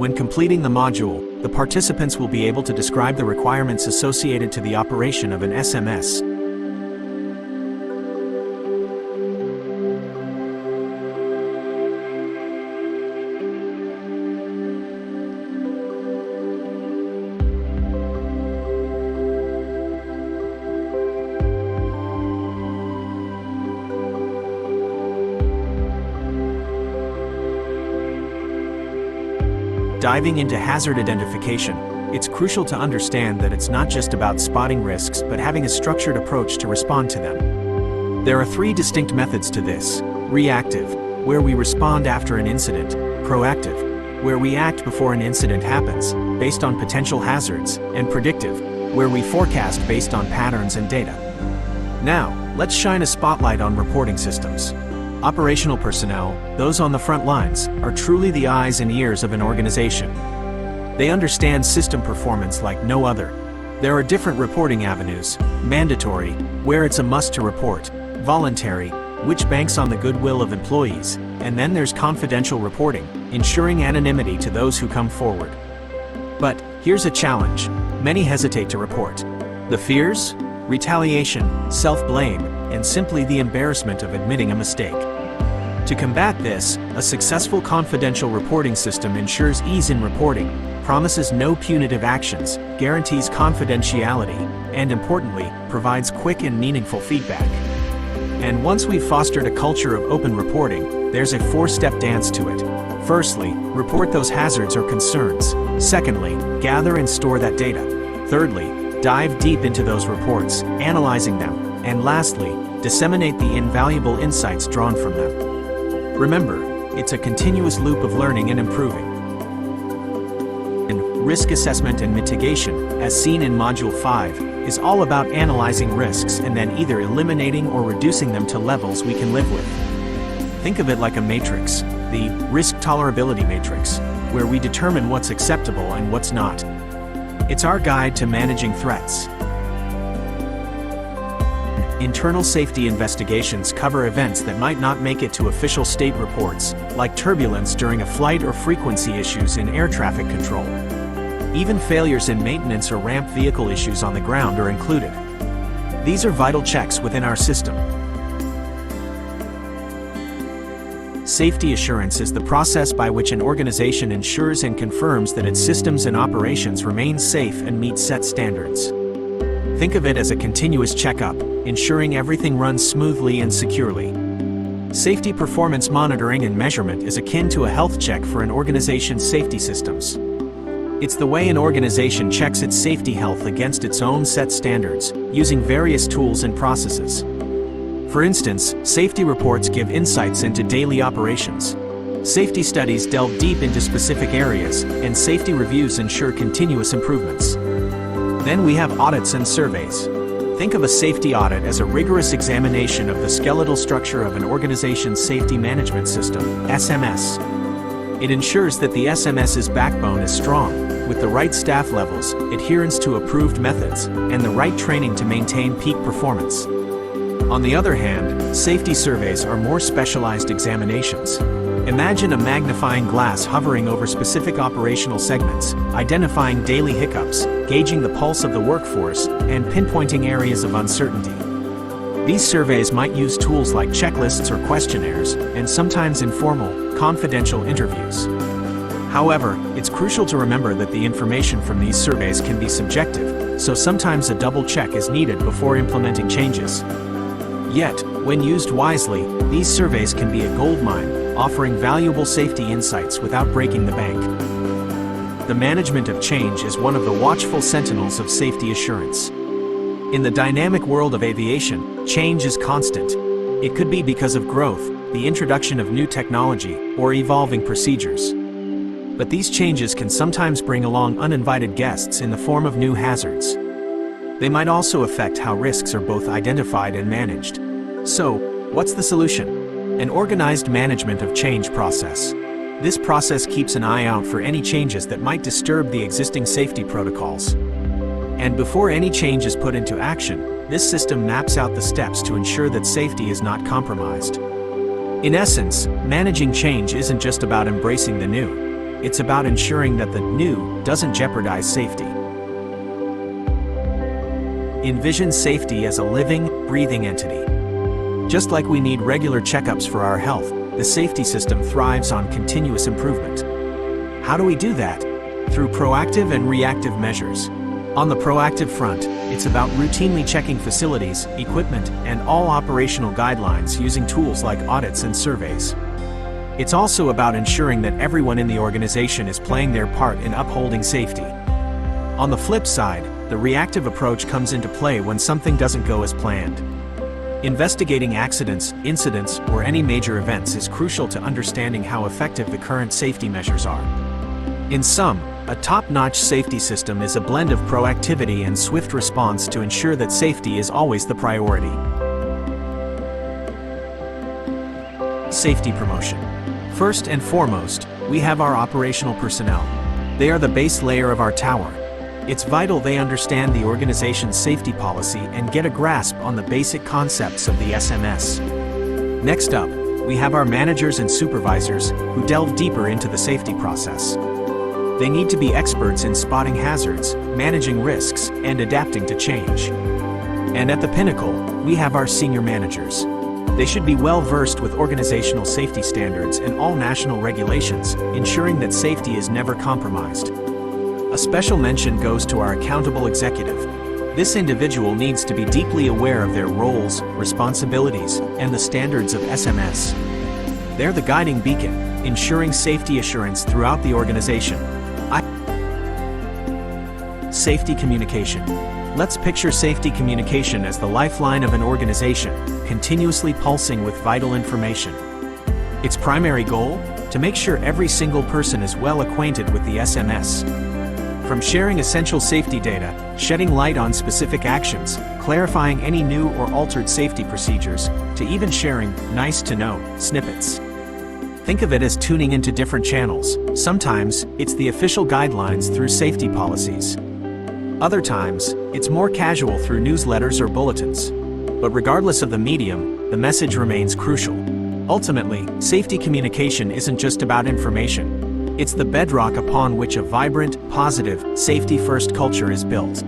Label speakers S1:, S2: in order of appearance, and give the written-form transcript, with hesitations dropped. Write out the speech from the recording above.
S1: When completing the module, the participants will be able to describe the requirements associated to the operation of an SMS. Diving into hazard identification, it's crucial to understand that it's not just about spotting risks but having a structured approach to respond to them. There are three distinct methods to this: reactive, where we respond after an incident; proactive, where we act before an incident happens, based on potential hazards; and predictive, where we forecast based on patterns and data. Now, let's shine a spotlight on reporting systems. Operational personnel, those on the front lines, are truly the eyes and ears of an organization. They understand system performance like no other. There are different reporting avenues: mandatory, where it's a must to report; voluntary, which banks on the goodwill of employees; and then there's confidential reporting, ensuring anonymity to those who come forward. But here's a challenge: many hesitate to report. The fears? Retaliation, self-blame, and simply the embarrassment of admitting a mistake. To combat this, a successful confidential reporting system ensures ease in reporting, promises no punitive actions, guarantees confidentiality, and importantly, provides quick and meaningful feedback. And once we've fostered a culture of open reporting, there's a four-step dance to it. Firstly, report those hazards or concerns. Secondly, gather and store that data. Thirdly, dive deep into those reports, analyzing them. And lastly, disseminate the invaluable insights drawn from them. Remember, it's a continuous loop of learning and improving. And risk assessment and mitigation, as seen in Module 5, is all about analyzing risks and then either eliminating or reducing them to levels we can live with. Think of it like a matrix, the risk tolerability matrix, where we determine what's acceptable and what's not. It's our guide to managing threats. Internal safety investigations cover events that might not make it to official state reports, like turbulence during a flight or frequency issues in air traffic control. Even failures in maintenance or ramp vehicle issues on the ground are included. These are vital checks within our system. Safety assurance is the process by which an organization ensures and confirms that its systems and operations remain safe and meet set standards. Think of it as a continuous checkup, ensuring everything runs smoothly and securely. Safety performance monitoring and measurement is akin to a health check for an organization's safety systems. It's the way an organization checks its safety health against its own set standards, using various tools and processes. For instance, safety reports give insights into daily operations. Safety studies delve deep into specific areas, and safety reviews ensure continuous improvements. Then we have audits and surveys. Think of a safety audit as a rigorous examination of the skeletal structure of an organization's safety management system, SMS. It ensures that the SMS's backbone is strong, with the right staff levels, adherence to approved methods, and the right training to maintain peak performance. On the other hand, safety surveys are more specialized examinations. Imagine a magnifying glass hovering over specific operational segments, identifying daily hiccups, gauging the pulse of the workforce, and pinpointing areas of uncertainty. These surveys might use tools like checklists or questionnaires, and sometimes informal, confidential interviews. However, it's crucial to remember that the information from these surveys can be subjective, so sometimes a double check is needed before implementing changes. Yet, when used wisely, these surveys can be a goldmine, offering valuable safety insights without breaking the bank. The management of change is one of the watchful sentinels of safety assurance. In the dynamic world of aviation, change is constant. It could be because of growth, the introduction of new technology, or evolving procedures. But these changes can sometimes bring along uninvited guests in the form of new hazards. They might also affect how risks are both identified and managed. So, what's the solution? An organized management of change process. This process keeps an eye out for any changes that might disturb the existing safety protocols. And before any change is put into action, this system maps out the steps to ensure that safety is not compromised. In essence, managing change isn't just about embracing the new. it's about ensuring that the new doesn't jeopardize safety. Envision safety as a living, breathing entity. Just like we need regular checkups for our health, the safety system thrives on continuous improvement. How do we do that? Through proactive and reactive measures. On the proactive front, it's about routinely checking facilities, equipment, and all operational guidelines using tools like audits and surveys. It's also about ensuring that everyone in the organization is playing their part in upholding safety. On the flip side, the reactive approach comes into play when something doesn't go as planned. Investigating accidents, incidents, or any major events is crucial to understanding how effective the current safety measures are. In sum, a top-notch safety system is a blend of proactivity and swift response to ensure that safety is always the priority. Safety promotion. First and foremost, we have our operational personnel. They are the base layer of our tower. It's vital they understand the organization's safety policy and get a grasp on the basic concepts of the SMS. Next up, we have our managers and supervisors who delve deeper into the safety process. They need to be experts in spotting hazards, managing risks, and adapting to change. And at the pinnacle, we have our senior managers. They should be well versed with organizational safety standards and all national regulations, ensuring that safety is never compromised. A special mention goes to our accountable executive. This individual needs to be deeply aware of their roles, responsibilities, and the standards of SMS. They're the guiding beacon, ensuring safety assurance throughout the organization. Safety communication. Let's picture safety communication as the lifeline of an organization, continuously pulsing with vital information. Its primary goal? To make sure every single person is well acquainted with the SMS. From sharing essential safety data, shedding light on specific actions, clarifying any new or altered safety procedures, to even sharing nice-to-know snippets. Think of it as tuning into different channels. Sometimes, it's the official guidelines through safety policies. Other times, it's more casual through newsletters or bulletins. But regardless of the medium, the message remains crucial. Ultimately, safety communication isn't just about information. It's the bedrock upon which a vibrant, positive, safety-first culture is built.